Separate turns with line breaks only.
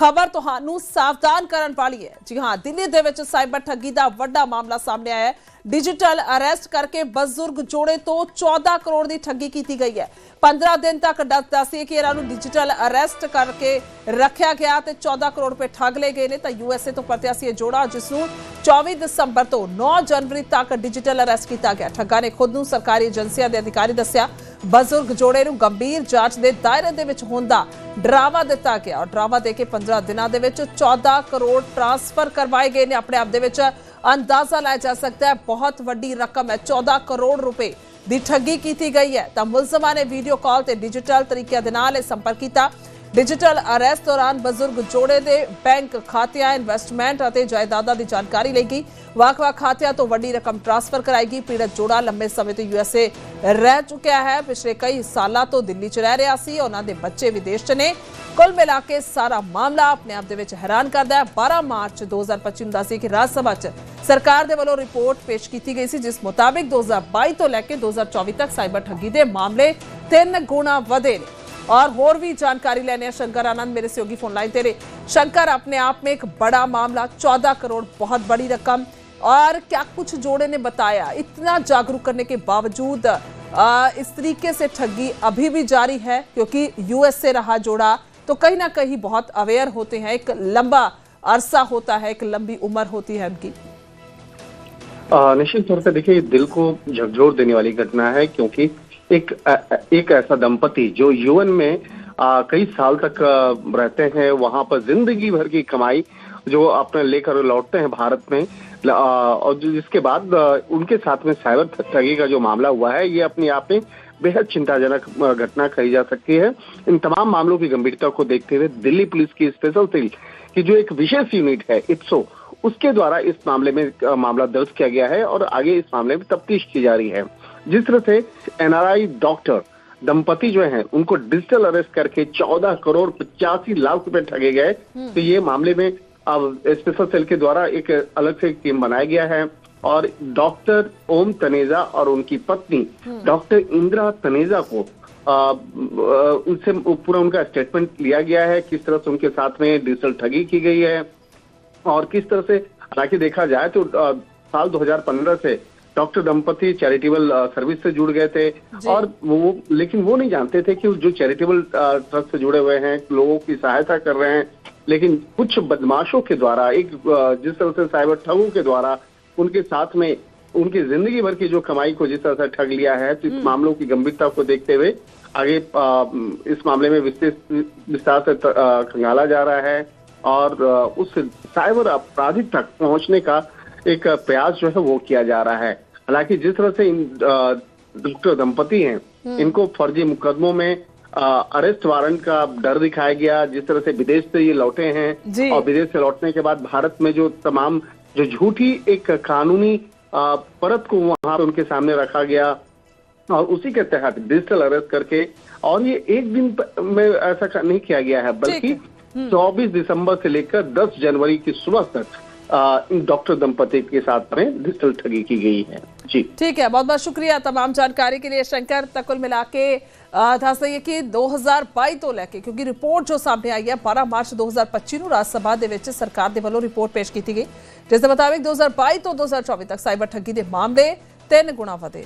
खबर ਤੁਹਾਨੂੰ ਸਾਵਧਾਨ ਕਰਨ ਵਾਲੀ ਹੈ। जी हाँ, दिल्ली ਦੇ ਵਿੱਚ ਸਾਈਬਰ ਠੱਗੀ ਦਾ ਵੱਡਾ ਮਾਮਲਾ ਸਾਹਮਣੇ ਆਇਆ ਹੈ। डिजिटल अरेस्ट करके बजुर्ग जोड़े तो 14 करोड़ की ठगी की गई है। 15 दिन तक दसिए कि इन्हों डिजिटल अरेस्ट करके रखा गया तो 14 करोड़ रुपए ठग ले गए ने। तो यूएसए तो परत्या सी जोड़ा जिसनों 24 दिसंबर तो 9 जनवरी तक डिजिटल अरेस्ट किया गया। ठगा ने खुद नूं सरकारी एजेंसियां के अधिकारी दस्या। बजुर्ग जोड़े नूं गंभीर जांच के दायरे दे विच होण दा डरावा दिता गया और डरावा दे के 15 दिनों के 14 करोड़ ट्रांसफर करवाए गए ने। अपने आप दे विच अंदाजा लाया जा सकता है बहुत वड्डी रकम है। 14 करोड़ रुपए की ठगी की गई है। तो मुलजमान ने वीडियो कॉल से डिजिटल तरीके दे नाल संपर्क किया। डिजिटल अरेस्ट दौरान बजुर्ग जोड़े के बैंक खातियां इन्वेस्टमेंट और जायदादा की जानकारी ली गई। ਵੱਖ-ਵੱਖ खातियां तो वड्डी रकम ट्रांसफर कराई गई। पीड़ित जोड़ा लंबे समय तो यूएसए रह चुका है। पिछले कई सालों तो दिल्ली च रह रहा सी। उन्हां दे बच्चे विदेश च ने। कुल मिला के सारा मामला अपने आप दे विच हैरान करदा है। 12 मार्च 2025 ਨੂੰ ਦੱਸਿਆ कि राज्य सभा च सरकार दे वल्लों रिपोर्ट पेश की गई सी जिस मुताबिक 2022 तो लैके 2024 तक साइबर ठगी के मामले 3 गुना वधे ने। और होर भी जानकारी लेने शंकर आनंद मेरे सहयोगी फोन लाइन तेरे। शंकर, अपने आप में एक बड़ा मामला, 14 करोड़ बहुत बड़ी रकम, और क्या कुछ जोड़े ने बताया इतना जागरूक करने के बावजूद इस तरीके से ठगी अभी भी जारी है? क्योंकि यूएसए रहा जोड़ा तो कहीं ना कहीं बहुत अवेयर होते हैं। एक लंबा अरसा होता है, एक लंबी उम्र होती है उनकी।
निश्चित तौर पर देखिए, दिल को झकझोर देने वाली घटना है। क्योंकि एक ऐसा दंपति जो यूएन में कई साल तक रहते हैं, वहां पर जिंदगी भर की कमाई जो अपने लेकर लौटते हैं भारत में, और जिसके बाद उनके साथ में साइबर ठगी का जो मामला हुआ है, ये अपने आप में बेहद चिंताजनक घटना कही जा सकती है। इन तमाम मामलों की गंभीरता को देखते हुए दिल्ली पुलिस की स्पेशल सेल की जो एक विशेष यूनिट है इप्सो, उसके द्वारा इस मामले में मामला दर्ज किया गया है और आगे इस मामले में तफ्तीश की जा रही है। जिस तरह से एनआरआई डॉक्टर दंपति जो हैं उनको डिजिटल अरेस्ट करके 14 करोड़ 85 लाख रुपए ठगे गए, तो ये मामले में अब स्पेशल सेल के द्वारा एक अलग से टीम बनाया गया है। और डॉक्टर ओम तनेजा और उनकी पत्नी डॉक्टर इंदिरा तनेजा को उनसे पूरा उनका स्टेटमेंट लिया गया है, किस तरह से उनके साथ में डिजिटल ठगी की गई है और किस तरह से। हालांकि देखा जाए तो साल 2015 से डॉक्टर दंपति चैरिटेबल सर्विस से जुड़ गए थे, और लेकिन वो नहीं जानते थे कि जो चैरिटेबल ट्रस्ट से जुड़े हुए हैं, लोगों की सहायता कर रहे हैं। लेकिन कुछ बदमाशों के द्वारा, जिस तरह से साइबर ठगों के द्वारा उनके साथ में उनकी जिंदगी भर की जो कमाई को जिस तरह से ठग लिया है, तो इस मामलों की गंभीरता को देखते हुए आगे इस मामले में विस्तार से खंगाला जा रहा है और उस साइबर अपराधी तक पहुंचने का एक प्रयास जो है वो किया जा रहा है। हालांकि जिस तरह से इन डॉक्टर दंपति हैं, इनको फर्जी मुकदमों में अरेस्ट वारंट का डर दिखाया गया। जिस तरह से विदेश से ये लौटे हैं और विदेश से लौटने के बाद भारत में जो तमाम जो झूठी एक कानूनी परत को वहां पे उनके सामने रखा गया और उसी के तहत डिजिटल अरेस्ट करके, और ये एक दिन में ऐसा नहीं किया गया है, बल्कि 24 दिसंबर से लेकर 10 जनवरी की सुबह तक इन डॉक्टर दंपति के साथ में डिजिटल ठगी की गई है। जी
ठीक है, बहुत बहुत शुक्रिया तमाम जानकारी के लिए शंकर। तकुल मिला के दस दईए कि 2022 तो लैके, क्योंकि रिपोर्ट जो सामने आई है 12 मार्च 2025 ਨੂੰ राज्य सभा ਦੇ ਵਿੱਚ सरकार ਦੇ ਵੱਲੋਂ रिपोर्ट पेश की गई, जिस ਦੇ मुताबिक 2022 तो 2024 तक साइबर ठगी के मामले 3 गुना ਵਧੇ।